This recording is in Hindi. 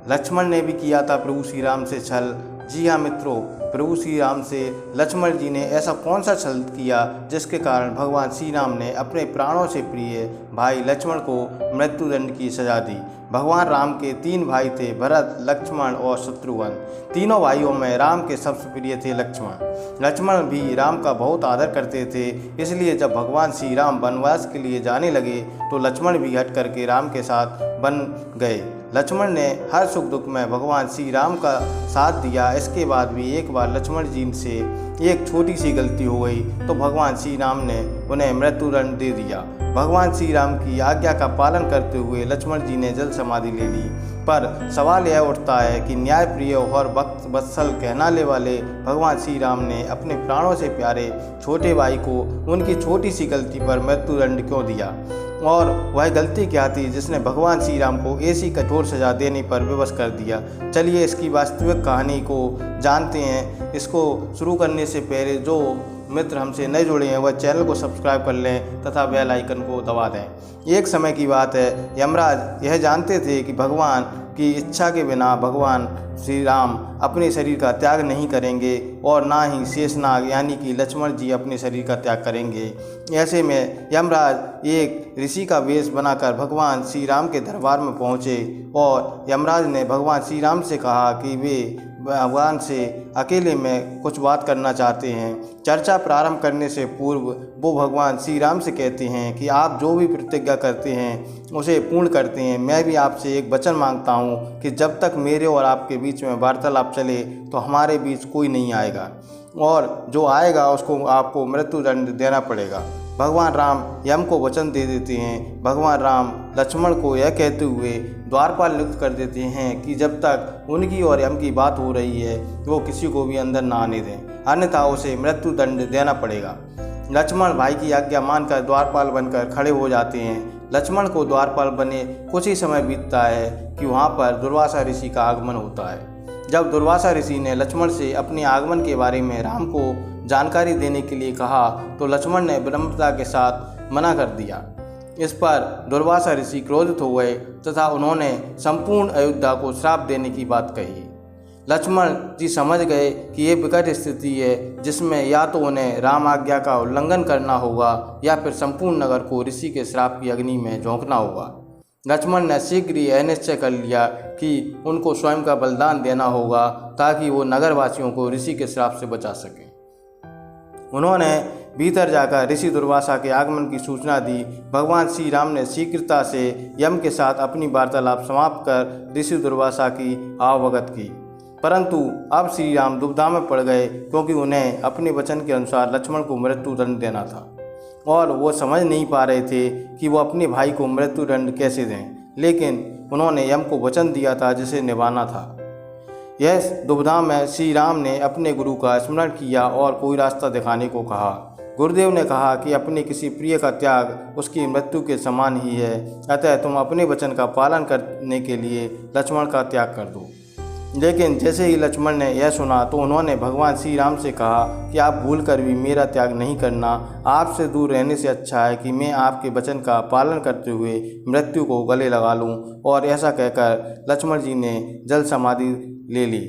लक्ष्मण ने भी किया था प्रभु श्री राम से छल। जी हाँ मित्रों, प्रभु श्री राम से लक्ष्मण जी ने ऐसा कौन सा छल किया जिसके कारण भगवान श्री राम ने अपने प्राणों से प्रिय भाई लक्ष्मण को मृत्युदंड की सजा दी। भगवान राम के 3 भाई थे, भरत, लक्ष्मण और शत्रुघ्न। तीनों भाइयों में राम के सबसे प्रिय थे लक्ष्मण। लक्ष्मण भी राम का बहुत आदर करते थे, इसलिए जब भगवान श्री राम वनवास के लिए जाने लगे तो लक्ष्मण भी हट करके राम के साथ बन गए। लक्ष्मण ने हर सुख दुख में भगवान श्री राम का साथ दिया। इसके बाद भी एक बार लक्ष्मण जी से एक छोटी सी गलती हो गई तो भगवान श्री राम ने उन्हें मृत्युदंड दे दिया। भगवान श्री राम की आज्ञा का पालन करते हुए लक्ष्मण जी ने जल समाधि ले ली। पर सवाल यह उठता है कि न्यायप्रिय और भक्त वत्सल कहलाने वाले भगवान श्री राम ने अपने प्राणों से प्यारे छोटे भाई को उनकी छोटी सी गलती पर मृत्युदंड क्यों दिया, और वह गलती क्या थी जिसने भगवान श्री राम को ऐसी कठोर सजा देने पर विवश कर दिया। चलिए इसकी वास्तविक कहानी को जानते हैं। इसको शुरू करने से पहले जो मित्र हमसे नए जुड़े हैं वह चैनल को सब्सक्राइब कर लें तथा बेल आइकन को दबा दें। एक समय की बात है, यमराज यह जानते थे कि भगवान की इच्छा के बिना भगवान श्री राम अपने शरीर का त्याग नहीं करेंगे और ना ही शेषनाग यानी कि लक्ष्मण जी अपने शरीर का त्याग करेंगे। ऐसे में यमराज एक ऋषि का वेश बनाकर भगवान श्री राम के दरबार में पहुँचे और यमराज ने भगवान श्री राम से कहा कि वे भगवान से अकेले में कुछ बात करना चाहते हैं। चर्चा प्रारंभ करने से पूर्व वो भगवान श्री राम से कहते हैं कि आप जो भी प्रतिज्ञा करते हैं उसे पूर्ण करते हैं। मैं भी आपसे एक वचन मांगता हूँ कि जब तक मेरे और आपके बीच में वार्तालाप चले तो हमारे बीच कोई नहीं आएगा, और जो आएगा उसको आपको मृत्युदंड देना पड़ेगा। भगवान राम यम को वचन दे देते हैं। भगवान राम लक्ष्मण को यह कहते हुए द्वारपाल नियुक्त कर देते हैं कि जब तक उनकी और यम की बात हो रही है वो किसी को भी अंदर ना आने दें, अन्यथा उसे मृत्युदंड देना पड़ेगा। लक्ष्मण भाई की आज्ञा मानकर द्वारपाल बनकर खड़े हो जाते हैं। लक्ष्मण को द्वारपाल बने कुछ ही समय बीतता है कि वहाँ पर दुर्वासा ऋषि का आगमन होता है। जब दुर्वासा ऋषि ने लक्ष्मण से अपने आगमन के बारे में राम को जानकारी देने के लिए कहा तो लक्ष्मण ने विनम्रता के साथ मना कर दिया। इस पर दुर्वासा ऋषि क्रोधित हो गए तथा उन्होंने संपूर्ण अयोध्या को श्राप देने की बात कही। लक्ष्मण जी समझ गए कि ये विकट स्थिति है जिसमें या तो उन्हें राम आज्ञा का उल्लंघन करना होगा या फिर संपूर्ण नगर को ऋषि के श्राप की अग्नि में झोंकना होगा। लक्ष्मण ने शीघ्र ही यह निश्चय कर लिया कि उनको स्वयं का बलिदान देना होगा ताकि वो नगरवासियों को ऋषि के श्राप से बचा सकें। उन्होंने भीतर जाकर ऋषि दुर्वासा के आगमन की सूचना दी। भगवान श्री राम ने शीघ्रता से यम के साथ अपनी वार्तालाप समाप्त कर ऋषि दुर्वासा की आवभगत की, परंतु अब श्री राम दुविधा में पड़ गए क्योंकि उन्हें अपने वचन के अनुसार लक्ष्मण को मृत्युदंड देना था और वो समझ नहीं पा रहे थे कि वो अपने भाई को मृत्युदंड कैसे दें, लेकिन उन्होंने यम को वचन दिया था जिसे निभाना था। यह दुविधा में श्री राम ने अपने गुरु का स्मरण किया और कोई रास्ता दिखाने को कहा। गुरुदेव ने कहा कि अपने किसी प्रिय का त्याग उसकी मृत्यु के समान ही है, अतः तुम अपने वचन का पालन करने के लिए लक्ष्मण का त्याग कर दो। लेकिन जैसे ही लक्ष्मण ने यह सुना तो उन्होंने भगवान श्री राम से कहा कि आप भूल कर भी मेरा त्याग नहीं करना। आपसे दूर रहने से अच्छा है कि मैं आपके वचन का पालन करते हुए मृत्यु को गले लगा लूं। और ऐसा कहकर लक्ष्मण जी ने जल समाधि ले ली।